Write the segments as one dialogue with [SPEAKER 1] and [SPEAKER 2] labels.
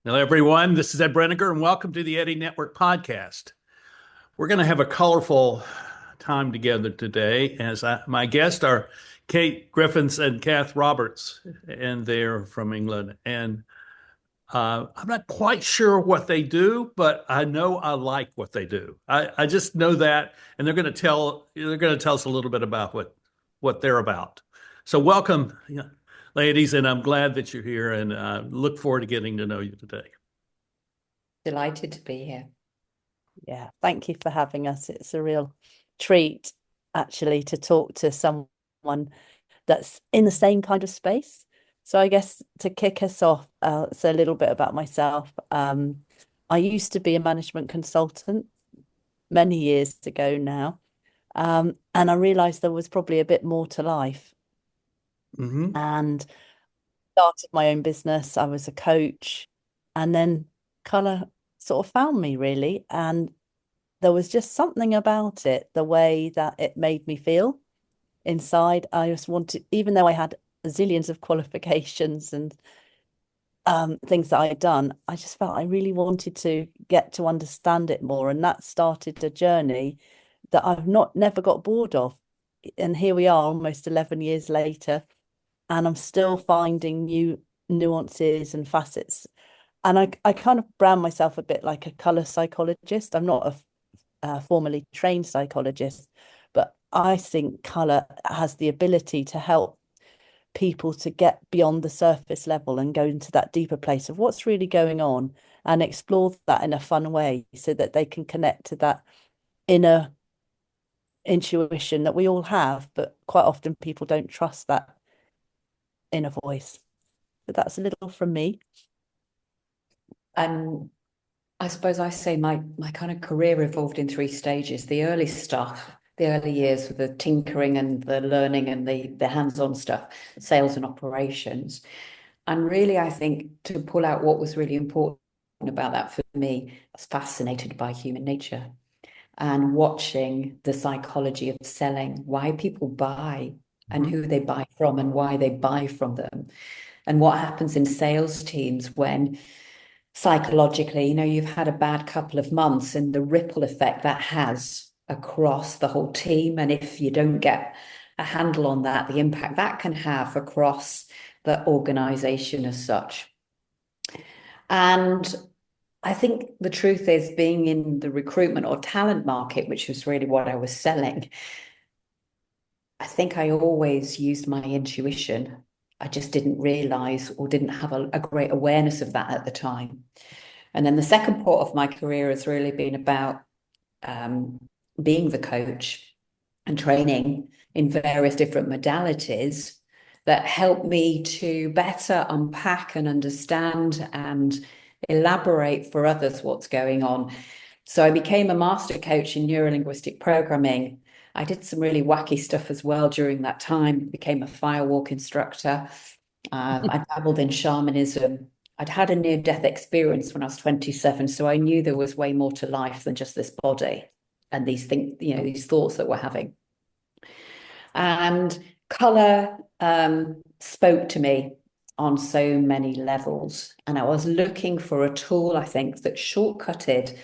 [SPEAKER 1] Hello, everyone. This is Ed Brenniger, and welcome to the Eddie Network podcast. We're going to have a colorful time together today, as my guests are Griffiths and Kath Roberts, and they're from England. And I'm not quite sure what they do, but I know I like what they do. I just know that, and they're going to tell us a little bit about what they're about. So, welcome, ladies, and I'm glad that you're here, and look forward to getting to know you today.
[SPEAKER 2] Delighted to be here.
[SPEAKER 3] Yeah, thank you for having us. It's a real treat, actually, to talk to someone that's in the same kind of space. So I guess to kick us off, so a little bit about myself. I used to be a management consultant many years ago now, and I realized there was probably a bit more to life.
[SPEAKER 1] Mm-hmm.
[SPEAKER 3] And started my own business. I was a coach, and then colour sort of found me really. And there was just something about it, the way that it made me feel inside. I just wanted, even though I had zillions of qualifications and things that I had done, I just felt I really wanted to get to understand it more. And that started a journey that I've never got bored of. And here we are almost 11 years later, and I'm still finding new nuances and facets. And I kind of brand myself a bit like a color psychologist. I'm not a formally trained psychologist, but I think color has the ability to help people to get beyond the surface level and go into that deeper place of what's really going on and explore that in a fun way so that they can connect to that inner intuition that we all have, but quite often people don't trust that inner voice. But that's a little from me.
[SPEAKER 2] And I suppose I say my kind of career evolved in three stages. The early stuff, the early years with the tinkering and the learning and the hands-on stuff, sales and operations. And really, I think to pull out what was really important about that for me, I was fascinated by human nature and watching the psychology of selling, why people buy and who they buy from and why they buy from them. And what happens in sales teams when psychologically, you've had a bad couple of months and the ripple effect that has across the whole team. And if you don't get a handle on that, the impact that can have across the organization as such. And I think the truth is, being in the recruitment or talent market, which was really what I was selling, I think I always used my intuition. I just didn't realize or didn't have a great awareness of that at the time. And then the second part of my career has really been about being the coach and training in various different modalities that help me to better unpack and understand and elaborate for others what's going on. So I became a master coach in neurolinguistic programming. I did some really wacky stuff as well during that time, became a firewalk instructor. I dabbled in shamanism. I'd had a near-death experience when I was 27, so I knew there was way more to life than just this body and these things, these thoughts that we're having. And color spoke to me on so many levels. And I was looking for a tool, I think, that shortcutted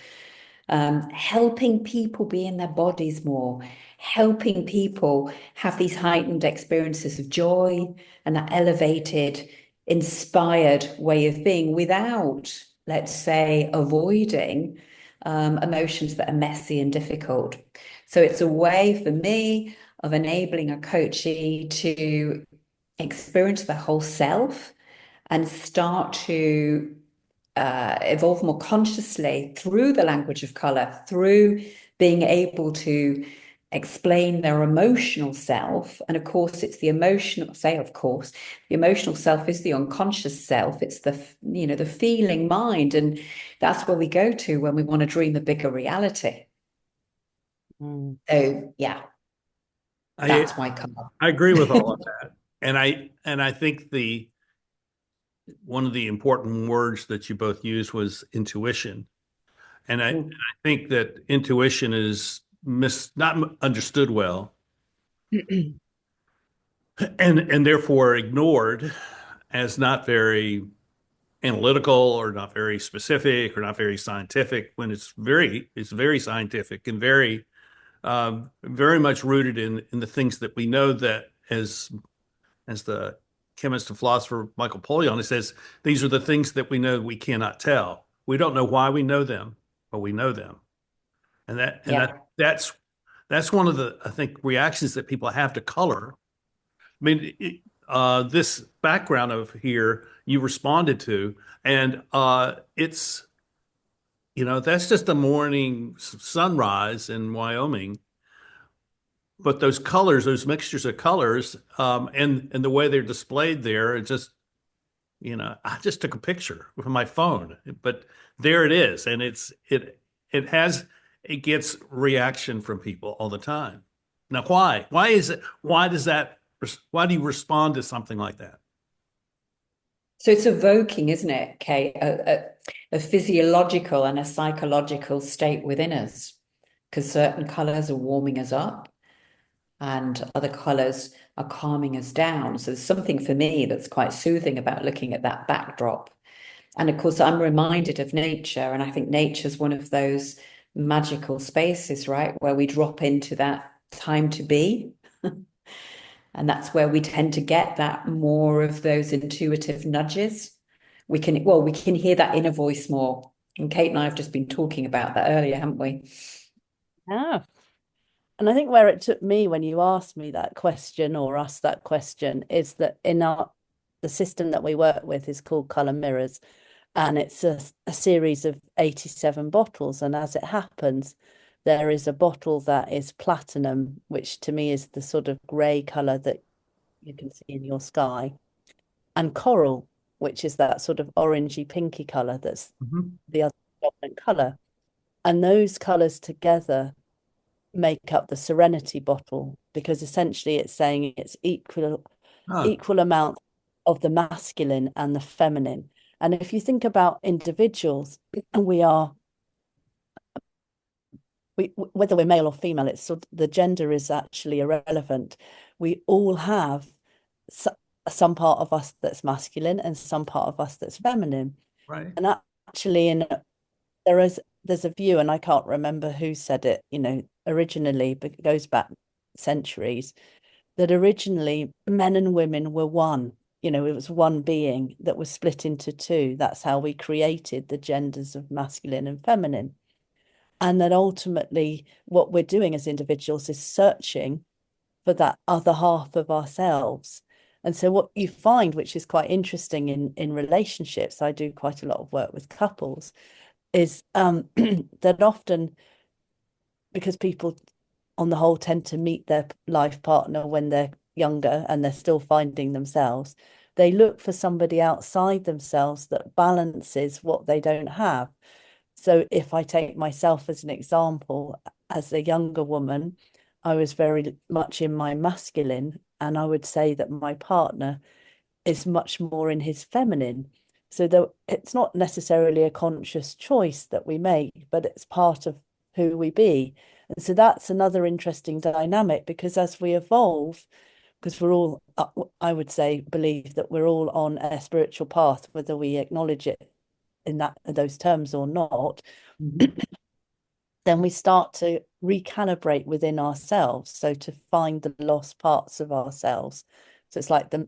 [SPEAKER 2] helping people be in their bodies more, helping people have these heightened experiences of joy and that elevated, inspired way of being without, let's say, avoiding emotions that are messy and difficult. So it's a way for me of enabling a coachee to experience the whole self and start to evolve more consciously through the language of color, through being able to explain their emotional self. And of course, it's the emotional self is the unconscious self. It's the feeling mind. And that's where we go to when we want to dream a bigger reality. So yeah, that's my color.
[SPEAKER 1] I agree with all of that. And I think one of the important words that you both used was intuition. And I think that intuition is not understood well and therefore ignored as not very analytical or not very specific or not very scientific when it's very scientific and very much rooted in the things that we know that as the chemist and philosopher Michael Pollan says, these are the things that we know we cannot tell. We don't know why we know them, but we know them.
[SPEAKER 2] Yeah.
[SPEAKER 1] That's one of the, I think, reactions that people have to color. I mean, this background of here you responded to, and it's, that's just a morning sunrise in Wyoming. But those colors, those mixtures of colors, and the way they're displayed there, it just, I just took a picture with my phone, but there it is, and it gets reaction from people all the time. Now, why? Why is it? Why does that? Why do you respond to something like that?
[SPEAKER 2] So it's evoking, isn't it, Kate, a physiological and a psychological state within us, because certain colors are warming us up and other colors are calming us down. So there's something for me that's quite soothing about looking at that backdrop. And of course, I'm reminded of nature, and I think nature's one of those magical spaces, right, where we drop into that time to be. And that's where we tend to get that more of those intuitive nudges. We can hear that inner voice more. And Kate and I have just been talking about that earlier, haven't we?
[SPEAKER 3] Yeah. And I think where it took me when you asked me that question or asked that question is that the system that we work with is called Colour Mirrors, and it's a series of 87 bottles. And as it happens, there is a bottle that is platinum, which to me is the sort of grey colour that you can see in your sky, and coral, which is that sort of orangey pinky colour that's the other dominant colour. And those colours together make up the serenity bottle, because essentially it's saying it's equal amount of the masculine and the feminine. And if you think about individuals, whether we're male or female, it's sort of, the gender is actually irrelevant. We all have some part of us that's masculine and some part of us that's feminine.
[SPEAKER 1] Right.
[SPEAKER 3] And actually, there's a view, and I can't remember who said it, originally, but it goes back centuries, that originally men and women were one. It was one being that was split into two. That's how we created the genders of masculine and feminine. And that ultimately what we're doing as individuals is searching for that other half of ourselves. And so what you find, which is quite interesting in relationships, I do quite a lot of work with couples, is that often, because people on the whole tend to meet their life partner when they're younger and they're still finding themselves, they look for somebody outside themselves that balances what they don't have. So if I take myself as an example, as a younger woman, I was very much in my masculine, and I would say that my partner is much more in his feminine. So it's not necessarily a conscious choice that we make, but it's part of who we be. And so that's another interesting dynamic, because as we evolve, because we're all, I would say, believe that we're all on a spiritual path, whether we acknowledge it in those terms or not, then we start to recalibrate within ourselves. So to find the lost parts of ourselves. So it's like the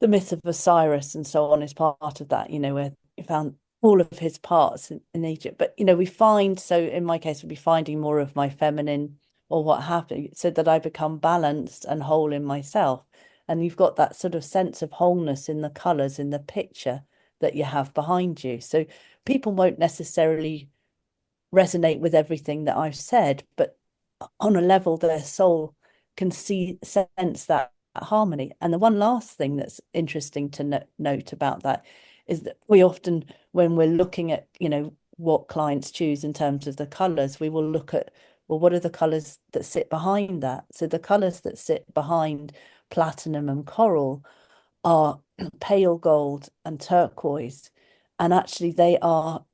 [SPEAKER 3] myth of Osiris and so on is part of that, where he found all of his parts in Egypt. But, we find, so in my case, we'll be finding more of my feminine or what have you, so that I become balanced and whole in myself. And you've got that sort of sense of wholeness in the colours in the picture that you have behind you. So people won't necessarily resonate with everything that I've said, but on a level, their soul can sense that harmony. And the one last thing that's interesting to note about that is that we often, when we're looking at, what clients choose in terms of the colours, we will look at, well, what are the colours that sit behind that? So the colours that sit behind platinum and coral are pale gold and turquoise. And actually they are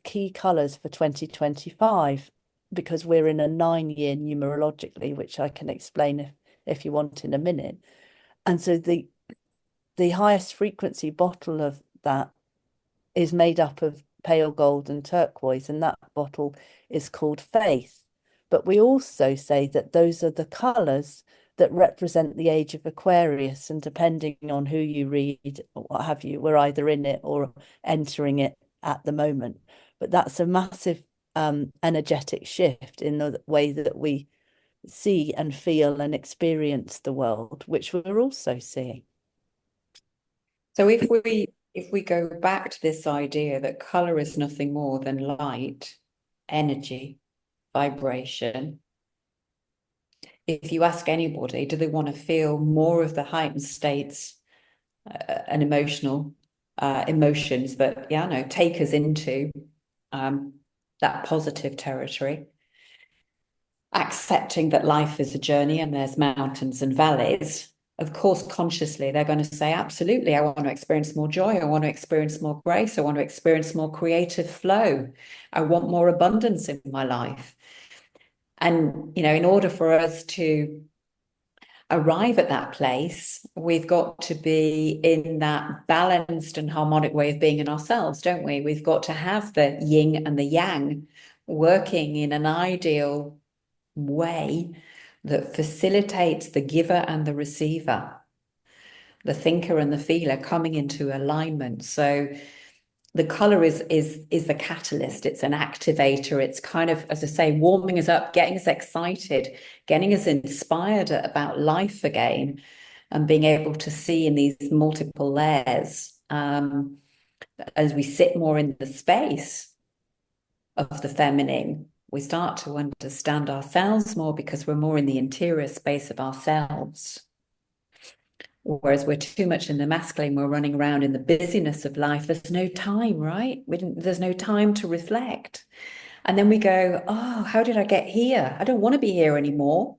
[SPEAKER 3] key colours for 2025, because we're in a 9-year numerologically, which I can explain if you want in a minute. And so the highest frequency bottle of that is made up of pale gold and turquoise, and that bottle is called Faith. But we also say that those are the colours that represent the age of Aquarius, and depending on who you read or what have you, we're either in it or entering it at the moment. But that's a massive energetic shift in the way that we see and feel and experience the world, which we're also seeing.
[SPEAKER 2] So if we go back to this idea that color is nothing more than light, energy, vibration, if you ask anybody, do they want to feel more of the heightened states and emotional emotions that, yeah, no, take us into that positive territory, accepting that life is a journey and there's mountains and valleys. Of course, consciously, they're going to say, absolutely, I want to experience more joy. I want to experience more grace. I want to experience more creative flow. I want more abundance in my life. And, you know, in order for us to arrive at that place, we've got to be in that balanced and harmonic way of being in ourselves, don't we? We've got to have the yin and the yang working in an ideal way that facilitates the giver and the receiver, the thinker and the feeler coming into alignment. So the color is the catalyst. It's an activator. It's kind of, as I say, warming us up, getting us excited, getting us inspired about life again, and being able to see in these multiple layers as we sit more in the space of the feminine. We start to understand ourselves more because we're more in the interior space of ourselves. Whereas we're too much in the masculine, we're running around in the busyness of life. There's no time, right? There's no time to reflect. And then we go, oh, how did I get here? I don't want to be here anymore.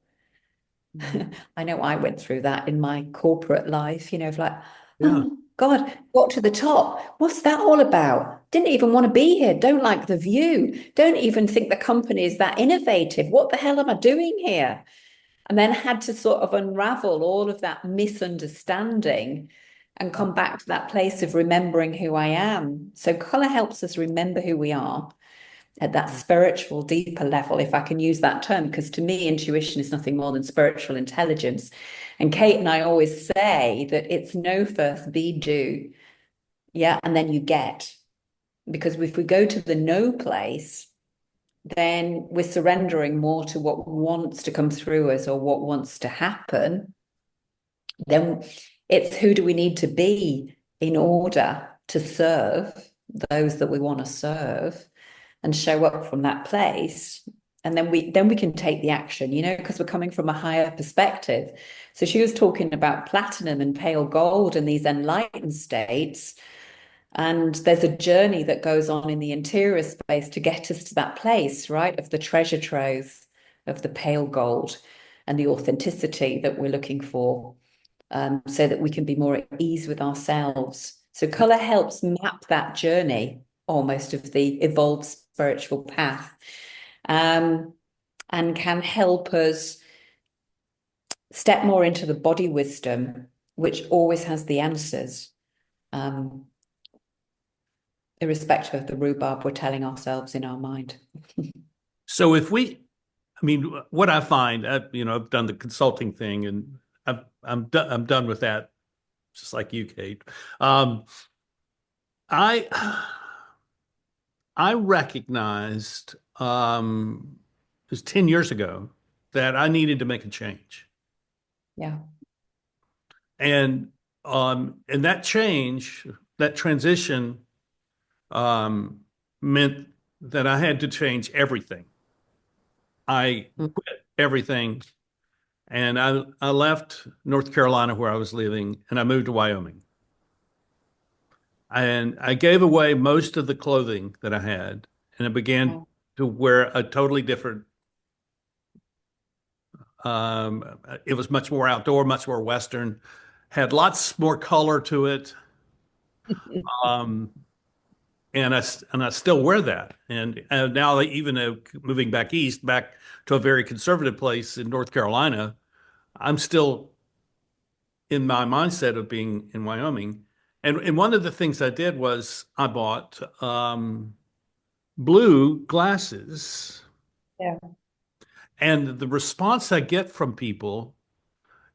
[SPEAKER 2] I know I went through that in my corporate life, you know, of like, oh God, got to the top. What's that all about? Didn't even want to be here. Don't like the view. Don't even think the company is that innovative. What the hell am I doing here? And then had to sort of unravel all of that misunderstanding and come back to that place of remembering who I am. So color helps us remember who we are at that spiritual, deeper level, if I can use that term, because to me, intuition is nothing more than spiritual intelligence. And Kate and I always say that it's know first, be, do. Yeah, and then you get. Because if we go to the know place, then we're surrendering more to what wants to come through us or what wants to happen. Then it's who do we need to be in order to serve those that we want to serve and show up from that place. And then we can take the action, you know, because we're coming from a higher perspective. So she was talking about platinum and pale gold and these enlightened states. And there's a journey that goes on in the interior space to get us to that place, right, of the treasure trove of the pale gold and the authenticity that we're looking for, so that we can be more at ease with ourselves. So color helps map that journey almost of the evolved spiritual path, and can help us step more into the body wisdom, which always has the answers. Irrespective of the rhubarb we're telling ourselves in our mind.
[SPEAKER 1] So I mean, what I find, you know, I've done the consulting thing, and I'm done with that, just like you, Kate. I recognized it was 10 years ago that I needed to make a change,
[SPEAKER 2] Yeah.
[SPEAKER 1] and that change, that transition, meant that I had to change everything. I quit everything, and I left North Carolina where I was living, and I moved to Wyoming. And I gave away most of the clothing that I had, and I began to wear a totally different. It was much more outdoor, much more Western, had lots more color to it. Um, and I still wear that. And now even moving back east, back to a very conservative place in North Carolina, I'm still in my mindset of being in Wyoming, And one of the things I did was I bought blue glasses,
[SPEAKER 2] Yeah.
[SPEAKER 1] and the response I get from people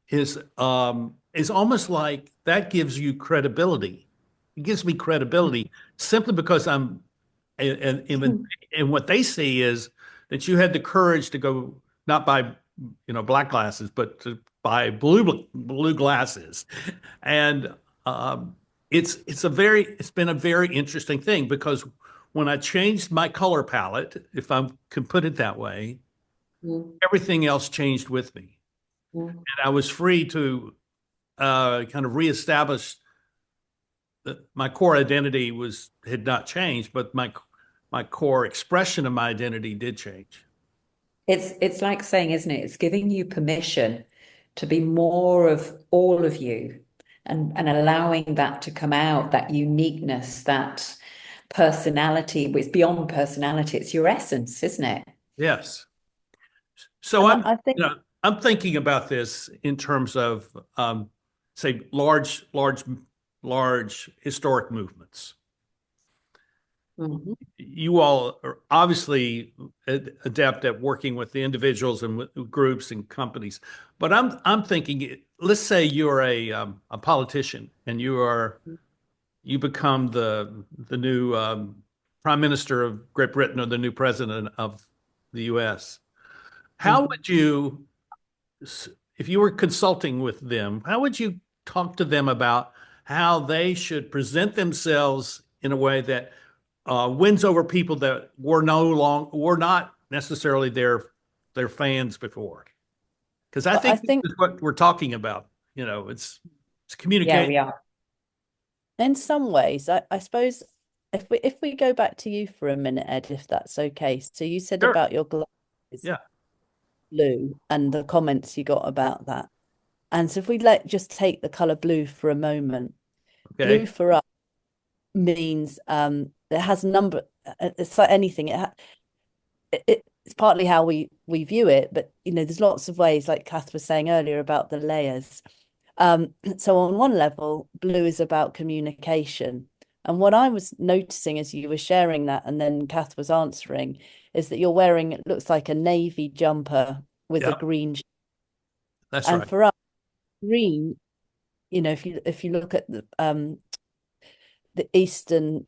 [SPEAKER 1] is almost like that gives you credibility. It gives me credibility simply because and what they see is that you had the courage to go not buy black glasses, but to buy blue glasses, and um, it's been a very interesting thing because when I changed my color palette, if I can put it that way,
[SPEAKER 2] Mm,
[SPEAKER 1] everything else changed with me,
[SPEAKER 2] mm.
[SPEAKER 1] and I was free to kind of reestablish that my core identity had not changed, but my core expression of my identity did change.
[SPEAKER 2] It's like saying, isn't it? It's giving you permission to be more of all of you and allowing that to come out, that uniqueness, that personality. It's beyond personality, it's your essence, isn't it?
[SPEAKER 1] Yes. So
[SPEAKER 3] And I think
[SPEAKER 1] I'm thinking about this in terms of say large historic movements.
[SPEAKER 2] Mhm.
[SPEAKER 1] You all are obviously adept at working with the individuals and with groups and companies, but I'm thinking, let's say you're a politician and you become the new prime minister of Great Britain or the new president of the U.S. How
[SPEAKER 2] Mhm.
[SPEAKER 1] would you, if you were consulting with them, how would you talk to them about how they should present themselves in a way that wins over people that were not necessarily their fans before? Because I
[SPEAKER 3] but I
[SPEAKER 1] think this
[SPEAKER 3] think
[SPEAKER 1] is what we're talking about. It's
[SPEAKER 2] Yeah,
[SPEAKER 1] communication.
[SPEAKER 2] we are.
[SPEAKER 3] in some ways, I suppose if we go back to you for a minute, Ed, if that's okay. So you said
[SPEAKER 1] Sure.
[SPEAKER 3] about your glasses
[SPEAKER 1] Yeah.
[SPEAKER 3] blue and the comments you got about that. And so if we just take the color blue for a moment, blue
[SPEAKER 1] Okay.
[SPEAKER 3] for us means it has a number. It's like anything. It's partly how we view it, but there's lots of ways, like Kath was saying earlier about the layers. So on one level, blue is about communication. And what I was noticing as you were sharing that, and then Kath was answering, is that you're wearing, it looks like a navy jumper with a
[SPEAKER 1] Yeah.
[SPEAKER 3] green.
[SPEAKER 1] That's
[SPEAKER 3] And
[SPEAKER 1] right.
[SPEAKER 3] for us, green, if you look at the Eastern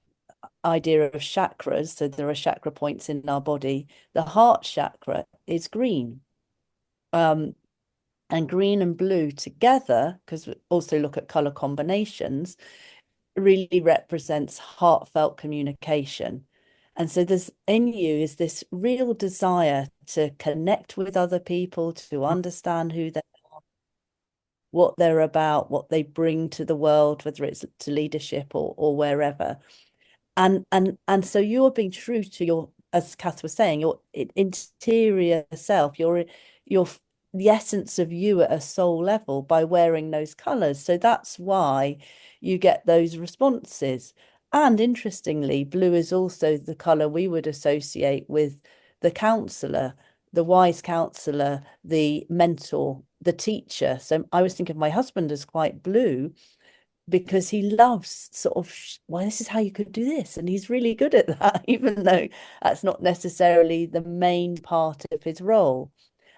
[SPEAKER 3] idea of chakras, so there are chakra points in our body, the heart chakra is green. And green and blue together, because we also look at color combinations, really represents heartfelt communication. And so there's in you is this real desire to connect with other people, to understand who they are, what they're about, what they bring to the world, whether it's to leadership or wherever. And so you're being true to your, as Kath was saying, your interior self, your the essence of you at a soul level by wearing those colors. So that's why you get those responses. And interestingly, blue is also the color we would associate with the counselor, the wise counselor, the mentor, the teacher. So I was thinking of my husband as quite blue because he loves sort of, well, this is how you could do this. And he's really good at that, even though that's not necessarily the main part of his role.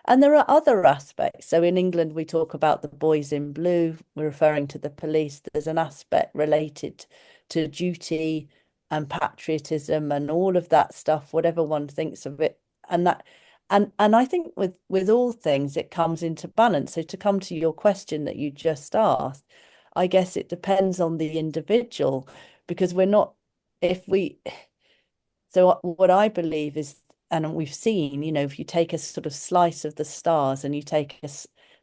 [SPEAKER 3] And there are other aspects. So in England, we talk about the boys in blue. We're referring to the police. There's an aspect related to duty and patriotism and all of that stuff, whatever one thinks of it. And I think with all things, it comes into balance. So to come to your question that you just asked, I guess it depends on the individual because we're not, if we, so what I believe is, and we've seen, if you take a sort of slice of the stars and you take a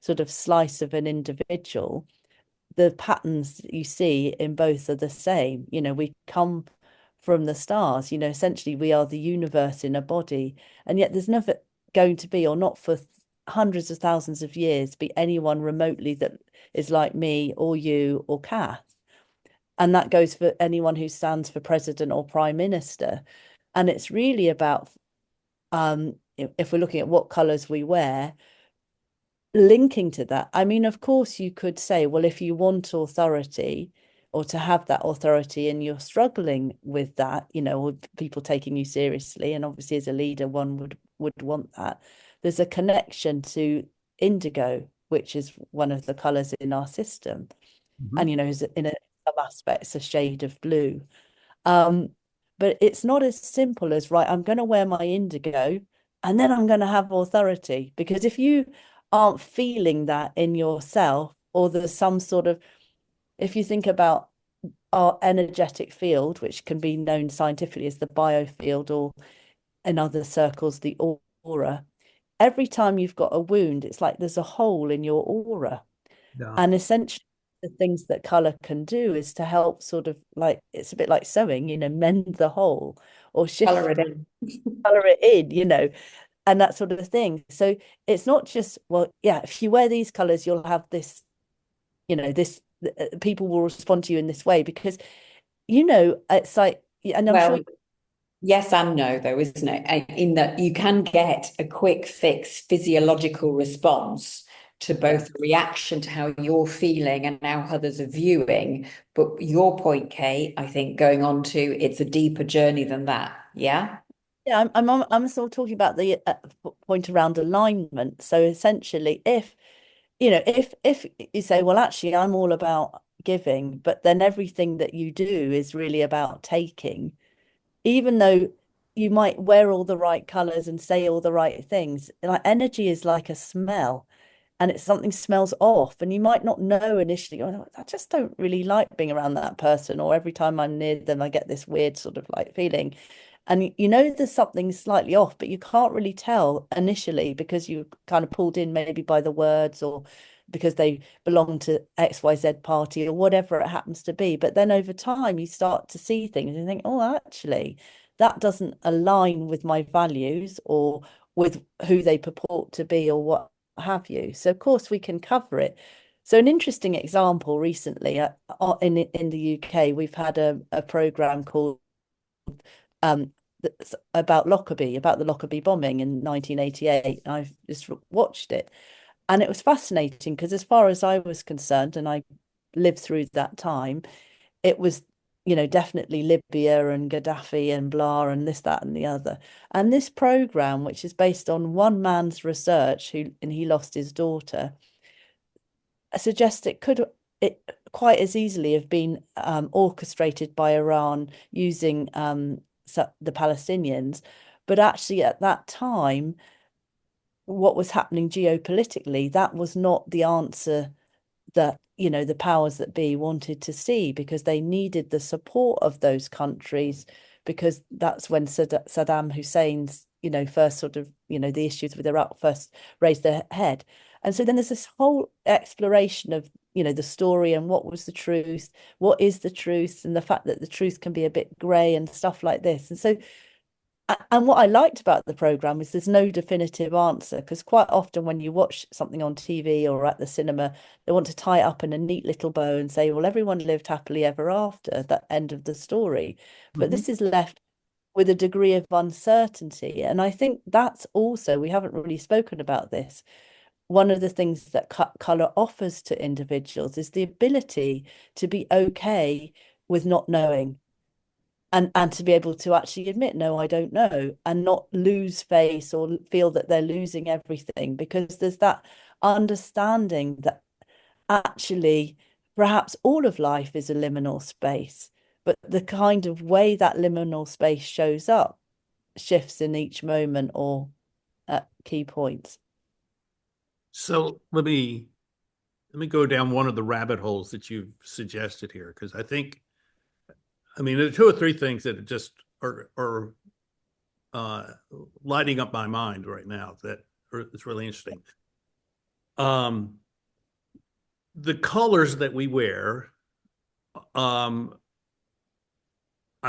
[SPEAKER 3] sort of slice of an individual, the patterns that you see in both are the same. We come from the stars, essentially we are the universe in a body, and yet there's never going to be, or not for hundreds of thousands of years, be anyone remotely that is like me or you or Kath. And that goes for anyone who stands for president or prime minister. And it's really about, if we're looking at what colours we wear, linking to that. I mean, of course, you could say, well, if you want authority, or to have that authority, and you're struggling with that, with people taking you seriously, and obviously as a leader, one would want that. There's a connection to indigo, which is one of the colors in our system, and is in some aspects a shade of blue. But it's not as simple as, right, I'm going to wear my indigo and then I'm going to have authority. Because if you aren't feeling that in yourself, or there's some sort of, if you think about our energetic field, which can be known scientifically as the biofield, or in other circles, the aura, every time you've got a wound, it's like there's a hole in your aura.
[SPEAKER 1] Yeah.
[SPEAKER 3] And essentially, the things that color can do is to help sort of, like, it's a bit like sewing, mend the hole or shift,
[SPEAKER 2] Color it in.
[SPEAKER 3] color it in, and that sort of thing. So it's not just, well, yeah, if you wear these colors, you'll have this, this, people will respond to you in this way, because, it's like, and I'm sure.
[SPEAKER 2] Well, yes and no, though, isn't it? In that you can get a quick fix physiological response to both the reaction to how you're feeling and how others are viewing. But your point, Kate, I think going on to, it's a deeper journey than that. Yeah.
[SPEAKER 3] Yeah, I'm sort of talking about the point around alignment. So essentially, if you say, well, actually, I'm all about giving, but then everything that you do is really about taking, even though you might wear all the right colors and say all the right things, like energy is like a smell, and it's something smells off, and you might not know initially, oh, I just don't really like being around that person, or every time I'm near them, I get this weird sort of like feeling. And there's something slightly off, but you can't really tell initially because you kind of pulled in maybe by the words, or because they belong to XYZ party, or whatever it happens to be. But then over time, you start to see things and think, oh, actually, that doesn't align with my values or with who they purport to be, or what have you. So of course we can cover it. So an interesting example recently, in the UK, we've had a program called um about Lockerbie, about the Lockerbie bombing in 1988. I've just watched it, and it was fascinating because, as far as I was concerned, and I lived through that time, it was, definitely Libya and Gaddafi and blah and this, that, and the other. And this program, which is based on one man's research, and he lost his daughter, suggests it quite as easily have been orchestrated by Iran using the Palestinians. But actually, at that time, what was happening geopolitically, that was not the answer that the powers that be wanted to see, because they needed the support of those countries, because that's when Saddam Hussein's first sort of the issues with Iraq first raised their head. And so then there's this whole exploration of the story, and what was the truth, what is the truth, and the fact that the truth can be a bit grey and stuff like this. And so, and what I liked about the program is there's no definitive answer, because quite often when you watch something on TV or at the cinema, they want to tie it up in a neat little bow and say, well, everyone lived happily ever after, that end of the story. But this is left with a degree of uncertainty. And I think that's also, we haven't really spoken about this, one of the things that color offers to individuals is the ability to be okay with not knowing, and to be able to actually admit, no, I don't know, and not lose face or feel that they're losing everything, because there's that understanding that actually perhaps all of life is a liminal space, but the kind of way that liminal space shows up shifts in each moment or at key points.
[SPEAKER 1] So let me go down one of the rabbit holes that you've suggested here, because I mean, there are two or three things that just are lighting up my mind right now that it's really interesting. The colors that we wear, I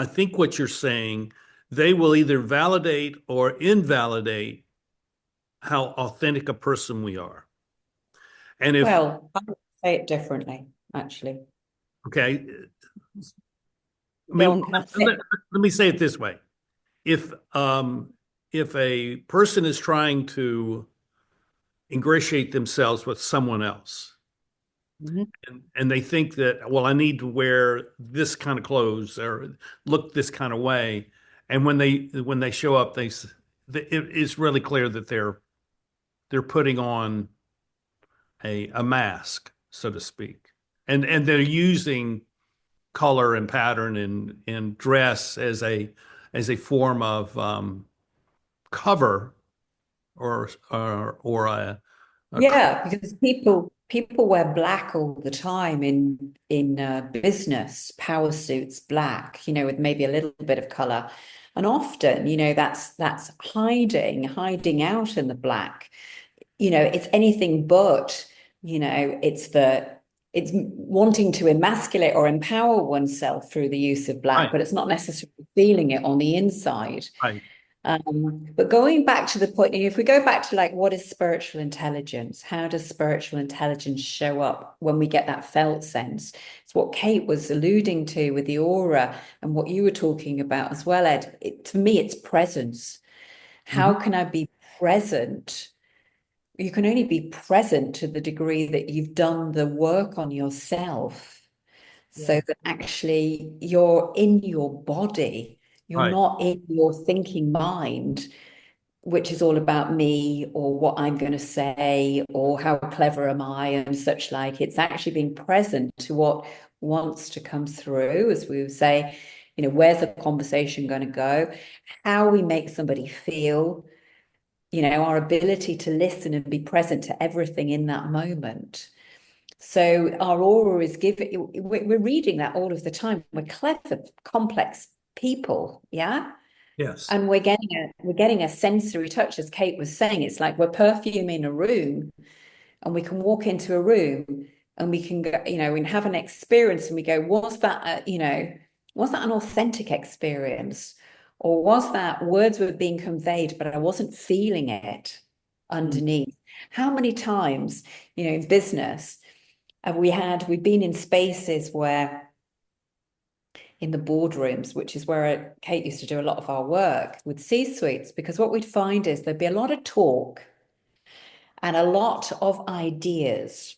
[SPEAKER 1] think what you're saying, they will either validate or invalidate how authentic a person we are. And if,
[SPEAKER 2] Well, I would say it differently, actually.
[SPEAKER 1] okay, I
[SPEAKER 2] Go
[SPEAKER 1] mean,
[SPEAKER 2] on, Kath.
[SPEAKER 1] let me say it this way. If a person is trying to ingratiate themselves with someone else,
[SPEAKER 3] Mhm.
[SPEAKER 1] And they think that, well, I need to wear this kind of clothes or look this kind of way. And when they show up, it's really clear that they're putting on a mask, so to speak. And they're using color and pattern and dress as a form of cover or a
[SPEAKER 2] Yeah, because people wear black all the time in business, power suits, black, with maybe a little bit of color. And often, that's hiding out in the black. It's anything but, it's wanting to emasculate or empower oneself through the use of black,
[SPEAKER 1] right,
[SPEAKER 2] but it's not necessarily feeling it on the inside.
[SPEAKER 1] right.
[SPEAKER 2] But going back to the point, if we go back to like, what is spiritual intelligence? How does spiritual intelligence show up when we get that felt sense? It's what Kate was alluding to with the aura and what you were talking about as well, Ed. To me, it's presence. How
[SPEAKER 1] Mhm.
[SPEAKER 2] can I be present? You can only be present to the degree that you've done the work on yourself,
[SPEAKER 3] Yeah.
[SPEAKER 2] so that actually you're in your body. You're
[SPEAKER 1] Right.
[SPEAKER 2] not in your thinking mind, which is all about me or what I'm going to say or how clever am I and such like. It's actually being present to what wants to come through, as we would say, where's the conversation going to go? How we make somebody feel, our ability to listen and be present to everything in that moment. So our aura is giving, we're reading that all of the time. We're clever, complex people, yeah?
[SPEAKER 1] Yes.
[SPEAKER 2] And we're getting a sensory touch, as Kate was saying. It's like we're perfuming a room, and we can walk into a room and we can go, and have an experience, and we go, was that an authentic experience? Or was that words were being conveyed, but I wasn't feeling it
[SPEAKER 1] Mm.
[SPEAKER 2] underneath? How many times, in business we've been in spaces where, in the boardrooms, which is where Kate used to do a lot of our work with C-suites, because what we'd find is there'd be a lot of talk and a lot of ideas,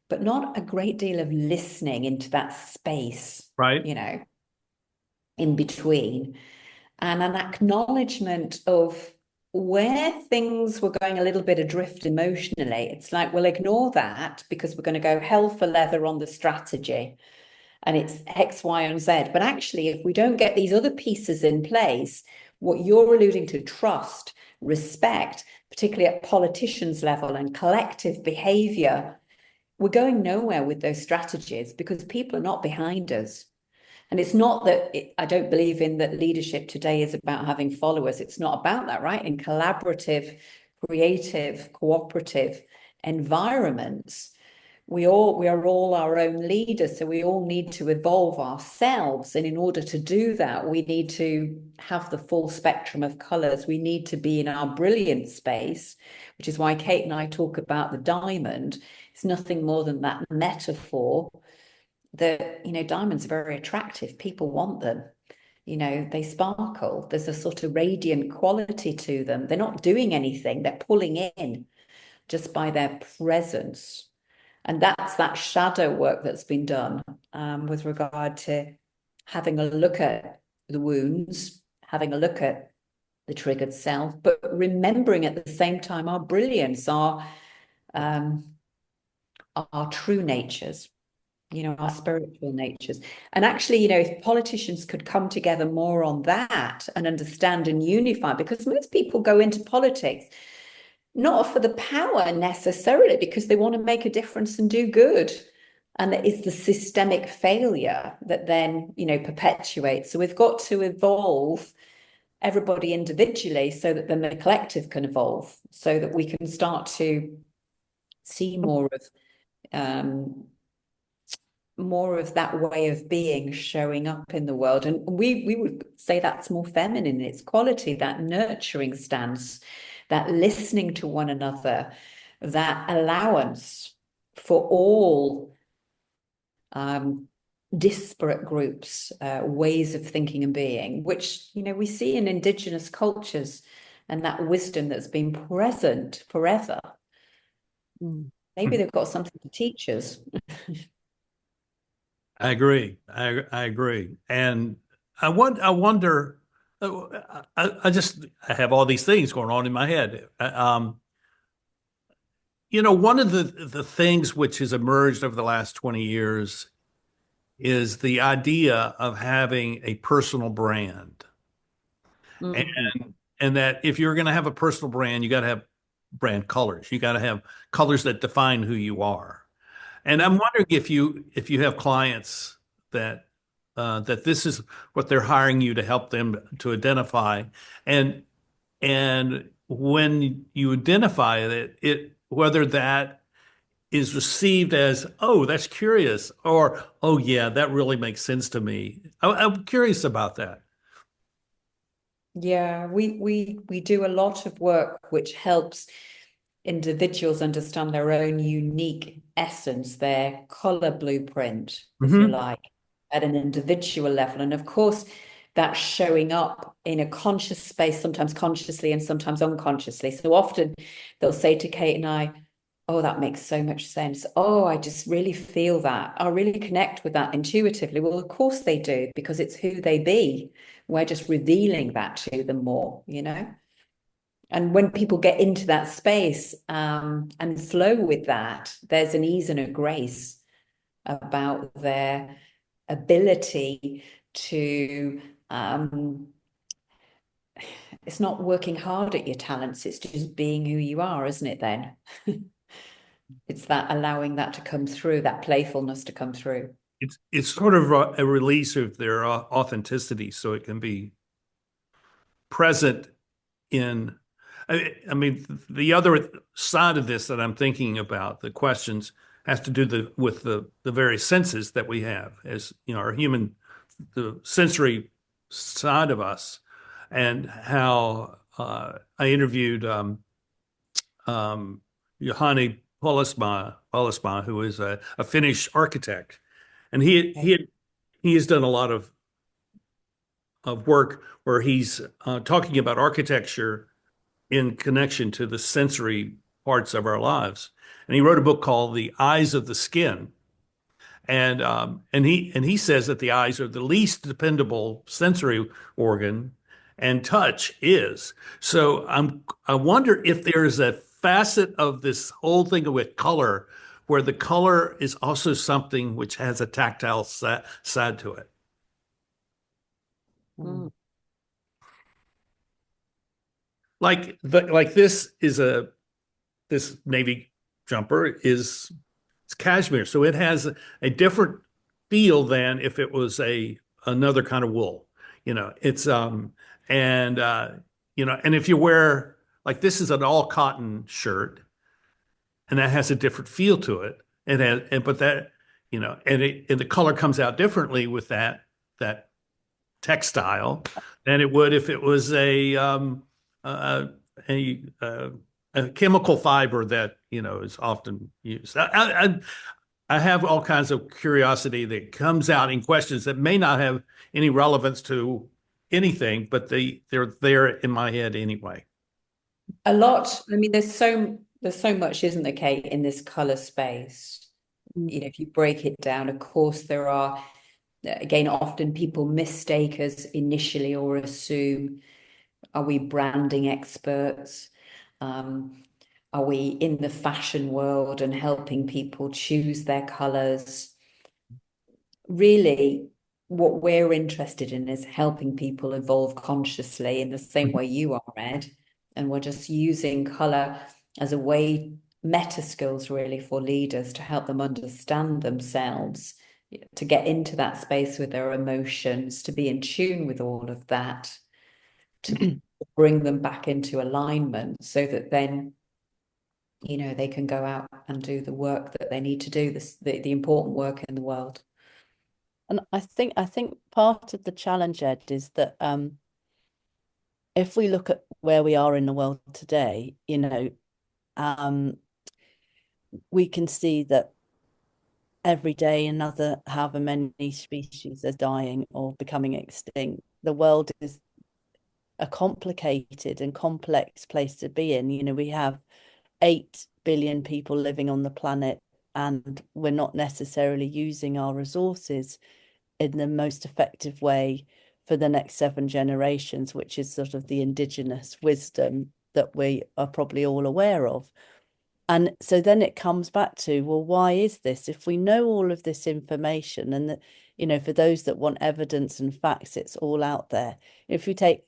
[SPEAKER 2] but not a great deal of listening into that space,
[SPEAKER 1] Right.
[SPEAKER 2] in between, and an acknowledgement of where things were going a little bit adrift emotionally. It's like, we'll ignore that because we're going to go hell for leather on the strategy. And it's X, Y, and Z. But actually, if we don't get these other pieces in place, what you're alluding to, trust, respect, particularly at politicians' level and collective behavior, we're going nowhere with those strategies because people are not behind us. And it's not that I don't believe in that leadership today is about having followers. It's not about that, right? In collaborative, creative, cooperative environments, we are all our own leaders, so we all need to evolve ourselves. And in order to do that, we need to have the full spectrum of colors. We need to be in our brilliant space, which is why Kate and I talk about the diamond. It's nothing more than that metaphor that, diamonds are very attractive. People want them. They sparkle. There's a sort of radiant quality to them. They're not doing anything. They're pulling in just by their presence. And that's that shadow work that's been done, with regard to having a look at the wounds, having a look at the triggered self, but remembering at the same time our brilliance, our true natures, our spiritual natures. And actually, if politicians could come together more on that and understand and unify, because most people go into politics not for the power necessarily, because they want to make a difference and do good. And it's the systemic failure that then, perpetuates. So we've got to evolve everybody individually so that then the collective can evolve, so that we can start to see more of that way of being showing up in the world. And we would say that's more feminine. It's quality, that nurturing stance, that listening to one another, that allowance for all disparate groups, ways of thinking and being, which, we see in indigenous cultures, and that wisdom that's been present forever.
[SPEAKER 3] Mm.
[SPEAKER 2] maybe they've got something to teach us.
[SPEAKER 1] I agree. I agree. And I wonder, I have all these things going on in my head. One of the things which has emerged over the last 20 years is the idea of having a personal brand.
[SPEAKER 2] Mm.
[SPEAKER 1] And that if you're going to have a personal brand, you got to have brand colors. You got to have colors that define who you are. And I'm wondering if you have clients that that this is what they're hiring you to help them to identify, and when you identify it whether that is received as, oh, that's curious, or, oh yeah, that really makes sense to me. I'm curious about that.
[SPEAKER 2] Yeah, we do a lot of work which helps individuals understand their own unique essence, their color blueprint, if you
[SPEAKER 1] Hmm.
[SPEAKER 2] like, at an individual level. And of course, that's showing up in a conscious space, sometimes consciously and sometimes unconsciously. So often they'll say to Kate and I, oh, that makes so much sense. Oh, I just really feel that. I really connect with that intuitively. Well, of course they do, because it's who they be. We're just revealing that to them more, you know? And when people get into that space and flow with that, there's an ease and a grace about their ability to it's not working hard at your talents, it's just being who you are, isn't it then? It's that allowing that to come through, that playfulness to come through.
[SPEAKER 1] It's sort of a release of their authenticity, so it can be present in. I mean, the other side of this that I'm thinking about, the questions, has to do with the various senses that we have, as you know, our human, the sensory side of us, and how I interviewed Johanni Polasma, who is a Finnish architect, and
[SPEAKER 2] Okay.
[SPEAKER 1] he has done a lot of work where he's talking about architecture in connection to the sensory parts of our lives. And he wrote a book called The Eyes of the Skin. And he says that the eyes are the least dependable sensory organ, and touch is. So I wonder if there is a facet of this whole thing with color where the color is also something which has a tactile side to it.
[SPEAKER 2] Mm.
[SPEAKER 1] Like this navy jumper is it's cashmere, so it has a different feel than if it was a another kind of wool. It's and and if you wear, like, this is an all cotton shirt, and that has a different feel to it. And but that and the color comes out differently with that textile than it would if it was a, a, a, a chemical fiber that is often used. I have all kinds of curiosity that comes out in questions that may not have any relevance to anything, but they're there in my head anyway.
[SPEAKER 2] A lot. I mean, there's so much, isn't there, Kate, in this color space? You know, if you break it down, of course, there are, again, often people mistake us initially or assume, are we branding experts? Are we in the fashion world and helping people choose their colors? Really, what we're interested in is helping people evolve consciously in the same way you are, Ed. And we're just using color as a way, meta skills really, for leaders to help them understand themselves, to get into that space with their emotions, to be in tune with all of that, to bring them back into alignment so that then they can go out and do the work that they need to do, the important work in the world.
[SPEAKER 3] And I think part of the challenge, Ed, is that if we look at where we are in the world today, um, we can see that every day another however many species are dying or becoming extinct. The world is a complicated and complex place to be in. We have 8 billion people living on the planet, and we're not necessarily using our resources in the most effective way for the next 7 generations, which is sort of the indigenous wisdom that we are probably all aware of. And so then it comes back to, well, why is this? If we know all of this information, and that, for those that want evidence and facts, it's all out there. If you take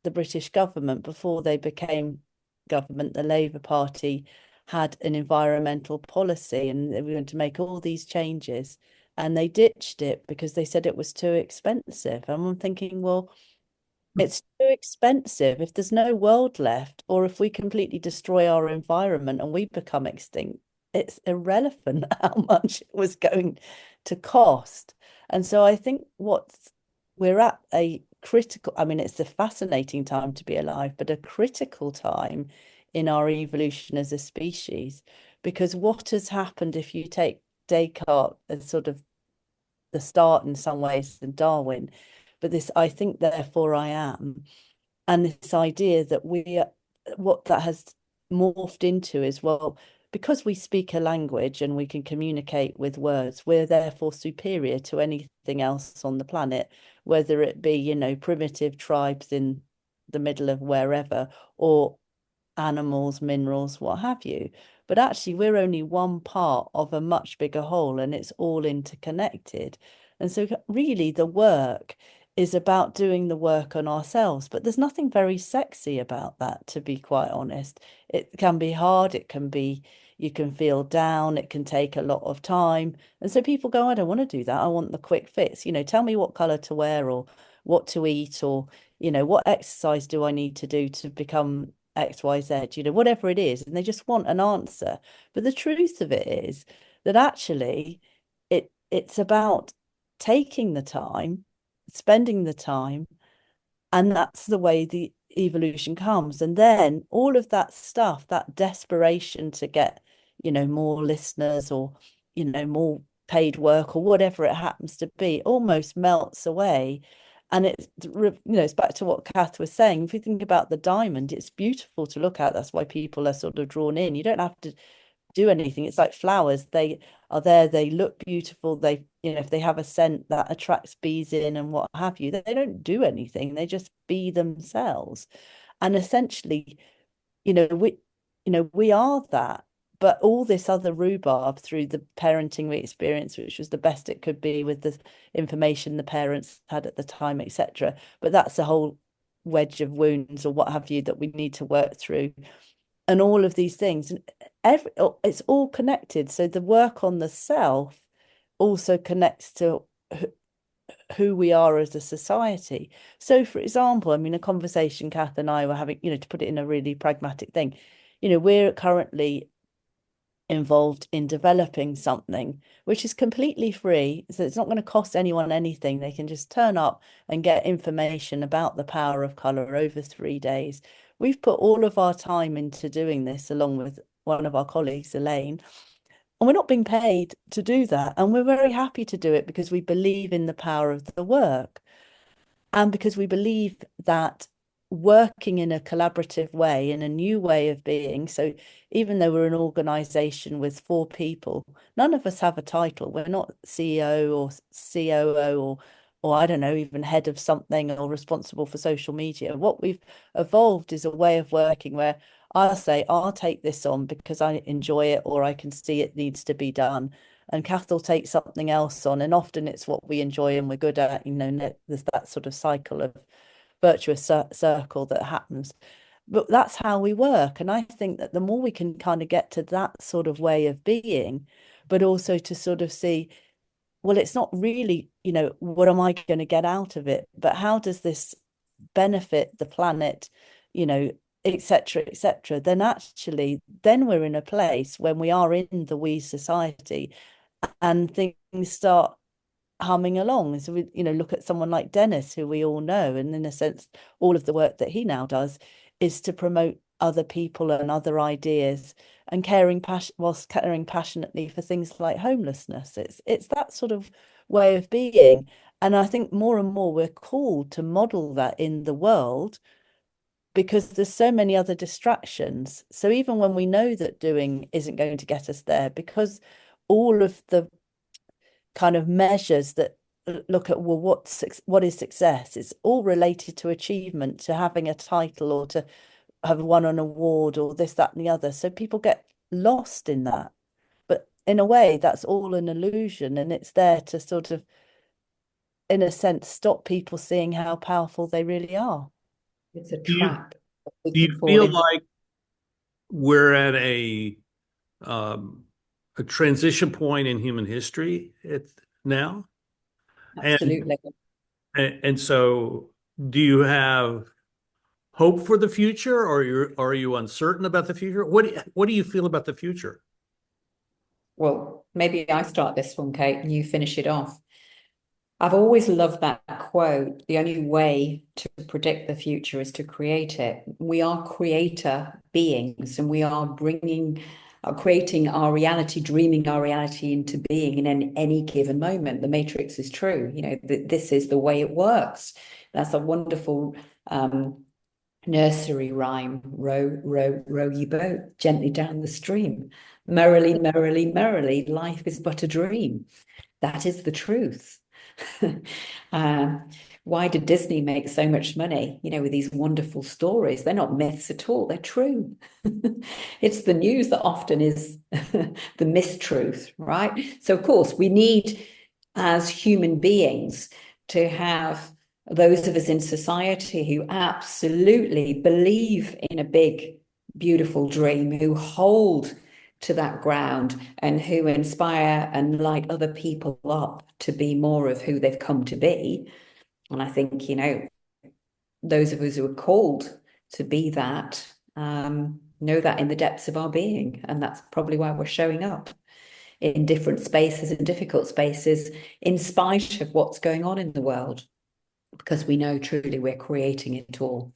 [SPEAKER 3] the British government, before they became government, the Labour Party had an environmental policy, and they were going to make all these changes, and they ditched it because they said it was too expensive. And I'm thinking, well, it's too expensive if there's no world left, or if we completely destroy our environment and we become extinct. It's irrelevant how much it was going to cost. And so I think we're at a critical, I mean, it's a fascinating time to be alive, but a critical time in our evolution as a species, because what has happened, if you take Descartes as sort of the start in some ways, and Darwin, but this I think therefore I am, and this idea that what that has morphed into is, well, because we speak a language and we can communicate with words, we're therefore superior to anything else on the planet, whether it be, primitive tribes in the middle of wherever, or animals, minerals, what have you. But actually, we're only one part of a much bigger whole, and it's all interconnected. And so, really, the work is about doing the work on ourselves. But there's nothing very sexy about that, to be quite honest. It can be hard, you can feel down, it can take a lot of time. And so people go, I don't want to do that. I want the quick fix. Tell me what color to wear, or what to eat, or, what exercise do I need to do to become XYZ, whatever it is. And they just want an answer. But the truth of it is that actually it's about taking the time, spending the time, and that's the way the evolution comes. And then all of that stuff, that desperation to get, more listeners, or, more paid work, or whatever it happens to be, almost melts away. And it's back to what Kath was saying. If you think about the diamond, it's beautiful to look at. That's why people are sort of drawn in. You don't have to do anything. It's like flowers. They are there, they look beautiful. They, if they have a scent that attracts bees in and what have you, they don't do anything. They just be themselves. And essentially, we are that. But all this other rhubarb through the parenting we experienced, which was the best it could be with the information the parents had at the time, etc. But that's a whole wedge of wounds, or what have you, that we need to work through. And all of these things, and it's all connected. So the work on the self also connects to who we are as a society. So, for example, I mean, a conversation Kath and I were having, to put it in a really pragmatic thing, we're currently involved in developing something which is completely free, so it's not going to cost anyone anything. They can just turn up and get information about the power of color over 3 days. We've put all of our time into doing this, along with one of our colleagues, Elaine, and we're not being paid to do that, and we're very happy to do it because we believe in the power of the work, and because we believe that working in a collaborative way, in a new way of being. So even though we're an organization with 4 people, none of us have a title. We're not CEO or COO, or I don't know, even head of something, or responsible for social media. What we've evolved is a way of working where I'll say, I'll take this on because I enjoy it, or I can see it needs to be done. And Kath will take something else on. And often it's what we enjoy and we're good at, there's that sort of cycle of virtuous circle that happens. But that's how we work. And I think that the more we can kind of get to that sort of way of being, but also to sort of see, well, it's not really, what am I going to get out of it? But how does this benefit the planet, etc., etc. Then actually, then we're in a place when we are in the we society, and things start humming along. So we, look at someone like Dennis, who we all know, and in a sense, all of the work that he now does is to promote other people and other ideas, and whilst caring passionately for things like homelessness. It's that sort of way of being. And I think more and more we're called to model that in the world, because there's so many other distractions. So even when we know that doing isn't going to get us there, because all of the kind of measures that look at, well, what is success? It's all related to achievement, to having a title, or to have won an award, or this, that, and the other. So people get lost in that. But in a way, that's all an illusion, and it's there to sort of, in a sense, stop people seeing how powerful they really are.
[SPEAKER 2] It's a
[SPEAKER 1] Do you
[SPEAKER 2] trap we
[SPEAKER 1] do
[SPEAKER 2] can
[SPEAKER 1] you
[SPEAKER 2] fall
[SPEAKER 1] feel
[SPEAKER 2] into.
[SPEAKER 1] like we're at um, a transition point in human history now? And
[SPEAKER 2] Absolutely.
[SPEAKER 1] and so, do you have hope for the future, or are you uncertain about the future? What do you feel about the future?
[SPEAKER 2] Well, maybe I start this one, Kate, and you finish it off. I've always loved that quote. The only way to predict the future is to create it. We are creator beings, and we are creating our reality, dreaming our reality into being in any given moment. The Matrix is true. This is the way it works. That's a wonderful nursery rhyme. Row, row, row ye boat gently down the stream. Merrily, merrily, merrily, life is but a dream. That is the truth. um, why did Disney make so much money, with these wonderful stories? They're not myths at all, they're true. It's the news that often is the mistruth, right? So, of course, we need, as human beings, to have those of us in society who absolutely believe in a big, beautiful dream, who hold to that ground, and who inspire and light other people up to be more of who they've come to be. And I think, those of us who are called to be that know that in the depths of our being. And that's probably why we're showing up in different spaces and difficult spaces, in spite of what's going on in the world, because we know truly we're creating it all.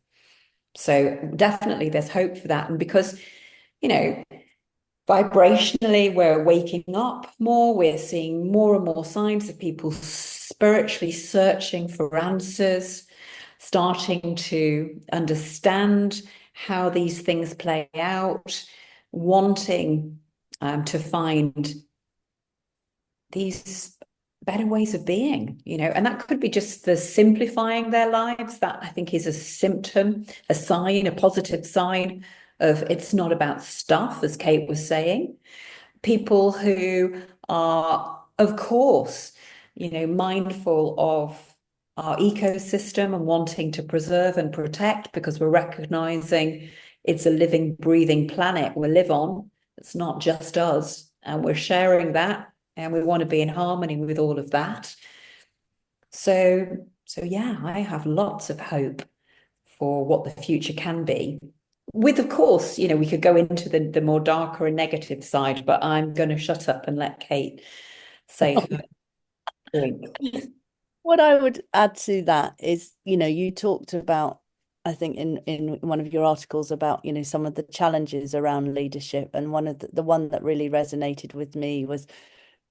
[SPEAKER 2] So definitely there's hope for that. And because, vibrationally, we're waking up more. We're seeing more and more signs of people spiritually searching for answers, starting to understand how these things play out, wanting to find these better ways of being, and that could be just the simplifying their lives. That, I think, is a symptom, a sign, a positive sign of it's not about stuff, as Kate was saying. People who are, of course, mindful of our ecosystem and wanting to preserve and protect, because we're recognizing it's a living, breathing planet we live on. It's not just us, and we're sharing that, and we want to be in harmony with all of that. So yeah, I have lots of hope for what the future can be. With, of course, we could go into the more darker and negative side, but I'm going to shut up and let Kate say her point.
[SPEAKER 3] What I would add to that is, you talked about, I think in one of your articles about, some of the challenges around leadership. And one of the one that really resonated with me was,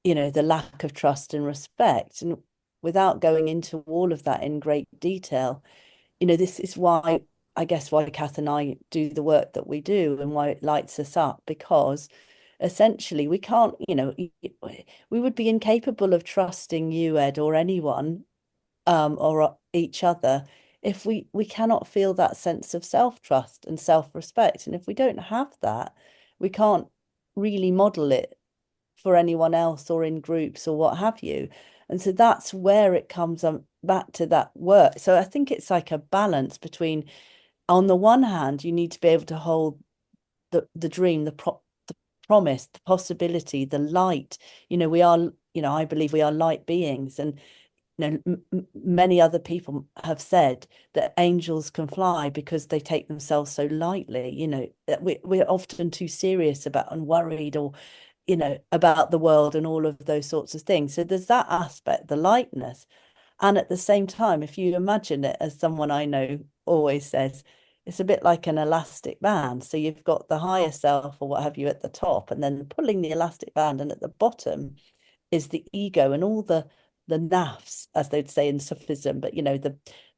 [SPEAKER 3] the lack of trust and respect. And without going into all of that in great detail, this is why, I guess, why Kath and I do the work that we do, and why it lights us up, because essentially we can't, we would be incapable of trusting you, Ed, or anyone, or each other, if we cannot feel that sense of self-trust and self-respect. And if we don't have that, we can't really model it for anyone else or in groups or what have you. And so that's where it comes back to that work. So I think it's like a balance between, on the one hand, you need to be able to hold the dream, the promise, the possibility, the light. We are, I believe we are light beings. And many other people have said that angels can fly because they take themselves so lightly. That we're often too serious about and worried, or about the world and all of those sorts of things. So there's that aspect, the lightness. And at the same time, if you imagine it, as someone I know always says, it's a bit like an elastic band. So you've got the higher self or what have you at the top, and then pulling the elastic band, and at the bottom is the ego and all the naffs, as they'd say in Sufism, but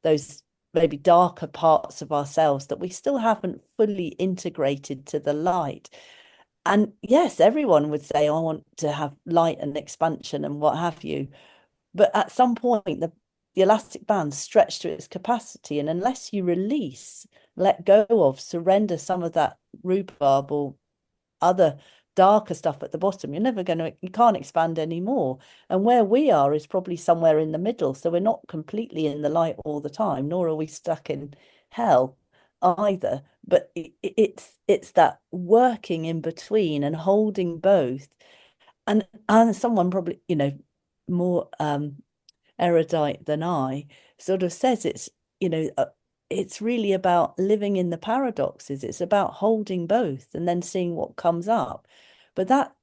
[SPEAKER 3] those maybe darker parts of ourselves that we still haven't fully integrated to the light. And yes, everyone would say, I want to have light and expansion and what have you. But at some point, the elastic band stretched to its capacity. And unless you release, let go of, surrender some of that rhubarb or other darker stuff at the bottom, you can't expand anymore. And where we are is probably somewhere in the middle. So we're not completely in the light all the time, nor are we stuck in hell either. But it's that working in between and holding both. And someone probably, more erudite than I sort of says it's really about living in the paradoxes. It's about holding both and then seeing what comes up. But that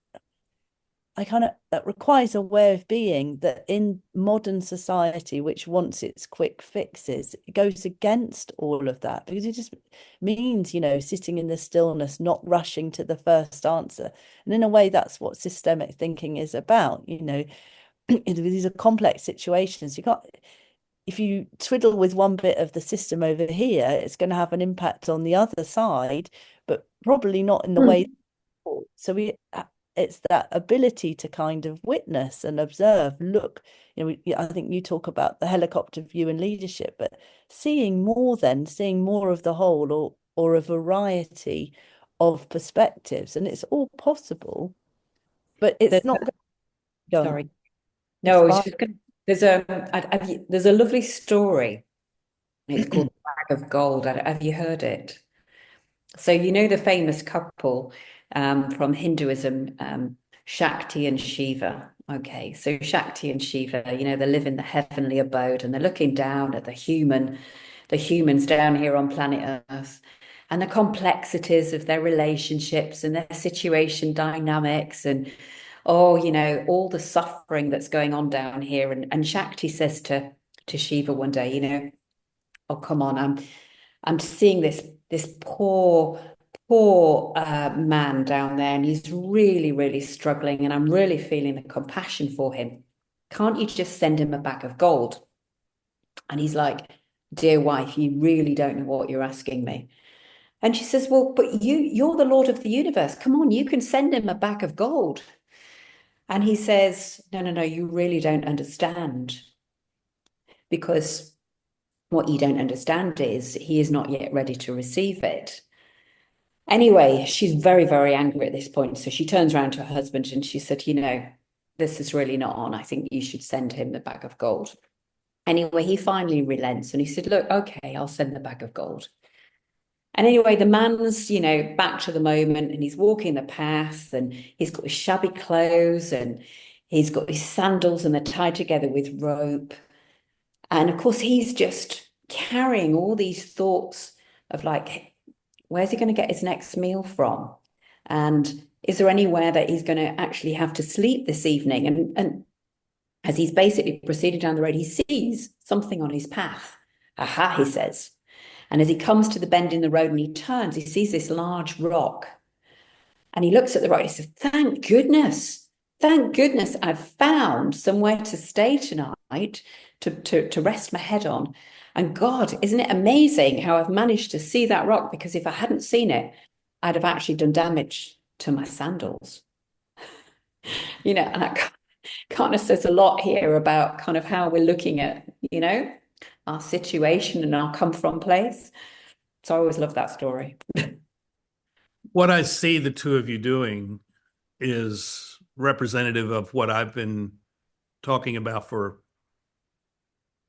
[SPEAKER 3] requires a way of being that in modern society, which wants its quick fixes, it goes against all of that, because it just means, sitting in the stillness, not rushing to the first answer. And in a way, that's what systemic thinking is about. These are complex situations. You can't, if you twiddle with one bit of the system over here, it's going to have an impact on the other side, but probably not in the way. So it's that ability to kind of witness and observe, look, I think you talk about the helicopter view and leadership, but seeing more of the whole, or a variety of perspectives. And it's all possible, but it's not going.
[SPEAKER 2] Sorry. No, I was just going to, there's a lovely story. It's called The Bag of Gold. Have you heard it? So the famous couple from Hinduism, Shakti and Shiva. Okay, so Shakti and Shiva, they live in the heavenly abode, and they're looking down at the humans down here on planet Earth, and the complexities of their relationships and their situation dynamics, and all the suffering that's going on down here. And Shakti says to Shiva one day, oh, come on, I'm seeing this poor man down there, and he's really, really struggling, and I'm really feeling the compassion for him. Can't you just send him a bag of gold? And he's like, dear wife, you really don't know what you're asking me. And she says, well, but you're the Lord of the universe. Come on, you can send him a bag of gold. And he says, no, you really don't understand. Because what you don't understand is he is not yet ready to receive it. Anyway, she's very, very angry at this point. So she turns around to her husband and she said, this is really not on. I think you should send him the bag of gold. Anyway, he finally relents and he said, look, okay, I'll send the bag of gold. And anyway, the man's, back to the moment, and he's walking the path, and he's got his shabby clothes, and he's got his sandals, and they're tied together with rope. And of course, he's just carrying all these thoughts of like, where's he going to get his next meal from? And is there anywhere that he's going to actually have to sleep this evening? And as he's basically proceeding down the road, he sees something on his path. Aha, he says. And as he comes to the bend in the road and he turns, he sees this large rock. And he looks at the rock and he says, thank goodness I've found somewhere to stay tonight to rest my head on. And God, isn't it amazing how I've managed to see that rock? Because if I hadn't seen it, I'd have actually done damage to my sandals. And that kind of says a lot here about kind of how we're looking at, our situation and our come from place. So I always love that story.
[SPEAKER 1] What I see the two of you doing is representative of what I've been talking about for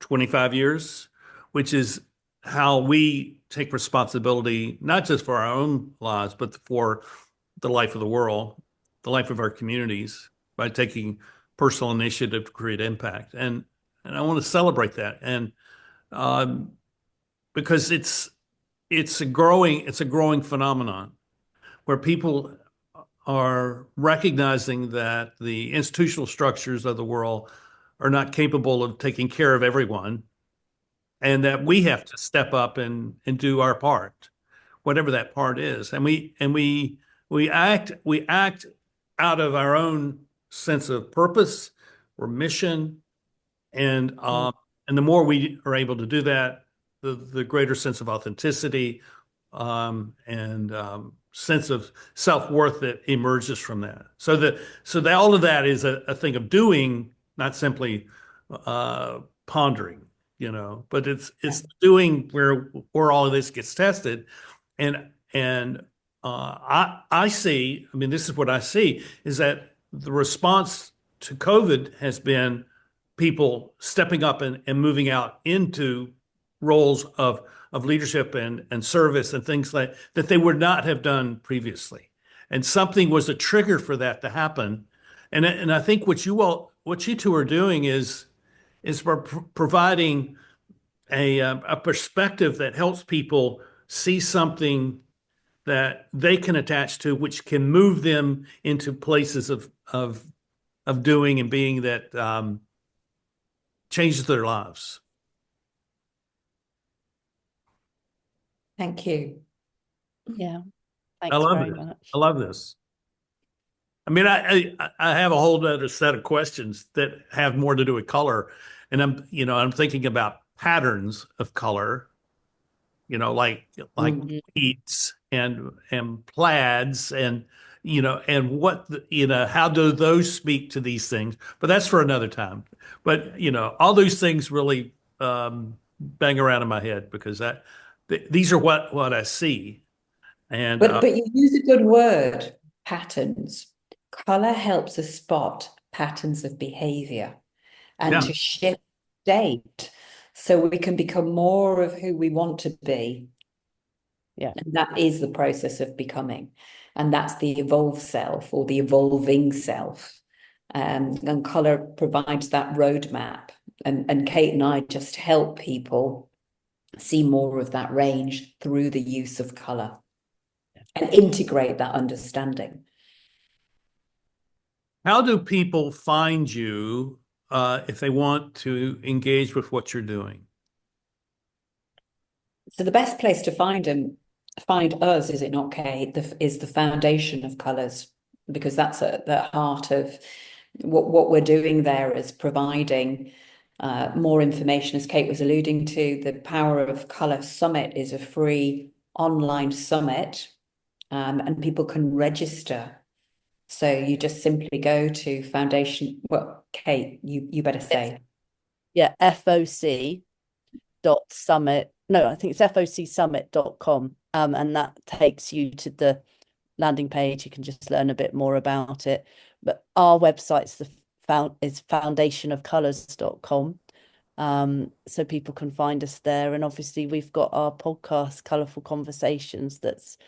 [SPEAKER 1] 25 years, which is how we take responsibility, not just for our own lives, but for the life of the world, the life of our communities, by taking personal initiative to create impact. And I want to celebrate that. And because it's a growing phenomenon where people are recognizing that the institutional structures of the world are not capable of taking care of everyone, and that we have to step up and do our part, whatever that part is. And we act out of our own sense of purpose or mission, and the more we are able to do that, the greater sense of authenticity, and sense of self-worth that emerges from that. So all of that is a thing of doing, not simply pondering, but it's doing where all of this gets tested. And I see, I mean, this is what I see, is that the response to COVID has been people stepping up and moving out into roles of leadership and service and things like that they would not have done previously. And something was a trigger for that to happen. And I think what you two are doing is providing a perspective that helps people see something that they can attach to, which can move them into places of doing and being that changes their lives.
[SPEAKER 2] Thank you.
[SPEAKER 3] Yeah.
[SPEAKER 1] I
[SPEAKER 3] Thanks
[SPEAKER 1] love
[SPEAKER 3] very
[SPEAKER 1] this.
[SPEAKER 3] much.
[SPEAKER 1] I love this. I mean, I have a whole other set of questions that have more to do with color, and I'm thinking about patterns of color, like
[SPEAKER 2] Mm.
[SPEAKER 1] pleats and plaids, and what how do those speak to these things? But that's for another time. But all those things really bang around in my head because these are what I see, and
[SPEAKER 2] But you use a good word, patterns. Color helps us spot patterns of behavior and
[SPEAKER 1] yeah.
[SPEAKER 2] to shift state so we can become more of who we want to be.
[SPEAKER 3] Yeah.
[SPEAKER 2] And that is the process of becoming. And that's the evolved self or the evolving self. And color provides that roadmap. And Kate and I just help people see more of that range through the use of color and integrate that understanding.
[SPEAKER 1] How do people find you if they want to engage with what you're doing?
[SPEAKER 2] So the best place to find us, is it not, Kate, is the foundation of colours, because that's at the heart of what we're doing there is providing more information. As Kate was alluding to, the Power of Colour Summit is a free online summit, and people can register. So you just simply go to foundation. Well, Kate, you better say.
[SPEAKER 3] Yeah, foc.summit. No, I think it's focsummit.com. And that takes you to the landing page. You can just learn a bit more about it. But our website's is foundationofcolors.com. So people can find us there. And obviously we've got our podcast, Colourful Conversations, that's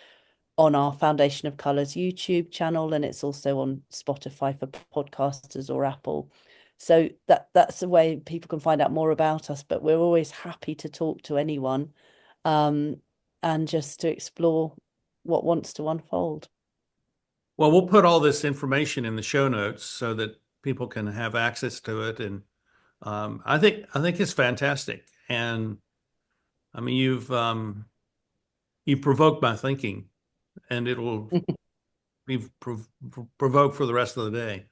[SPEAKER 3] on our Foundation of Colours YouTube channel, and it's also on Spotify for podcasters or Apple. So that's a way people can find out more about us, but we're always happy to talk to anyone, and just to explore what wants to unfold.
[SPEAKER 1] Well, we'll put all this information in the show notes so that people can have access to it. And I think it's fantastic. And I mean, you've provoked my thinking, and it'll be provoked for the rest of the day.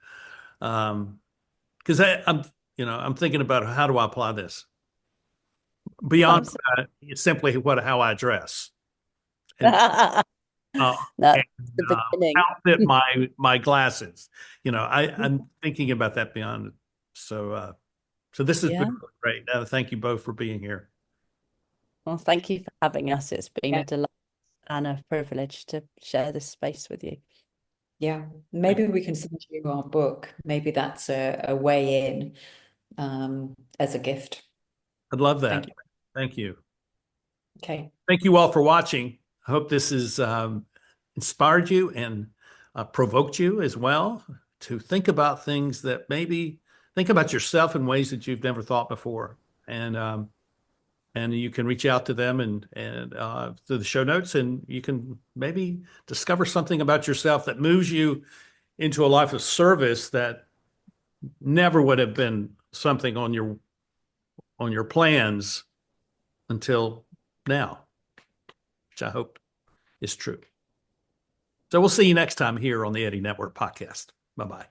[SPEAKER 1] Because I'm thinking about how do I apply this beyond simply how I dress and,
[SPEAKER 3] That's
[SPEAKER 1] and
[SPEAKER 3] the beginning.
[SPEAKER 1] outfit my glasses. I'm thinking about that beyond. So this has been great. Thank you both for being here.
[SPEAKER 3] Well, thank you for having us. It's been
[SPEAKER 2] Yeah.
[SPEAKER 3] a delight and a privilege to share this space with you.
[SPEAKER 2] Yeah, maybe we can send you our book. Maybe that's a way in, as a gift.
[SPEAKER 1] I'd love that.
[SPEAKER 2] Thank you.
[SPEAKER 1] Thank you.
[SPEAKER 2] Okay.
[SPEAKER 1] Thank you all for watching. I hope this has inspired you and provoked you as well to think about things that maybe think about yourself in ways that you've never thought before. And you can reach out to them and through the show notes, and you can maybe discover something about yourself that moves you into a life of service that never would have been something on your plans until now, which I hope is true. So we'll see you next time here on the Eddie Network podcast. Bye-bye.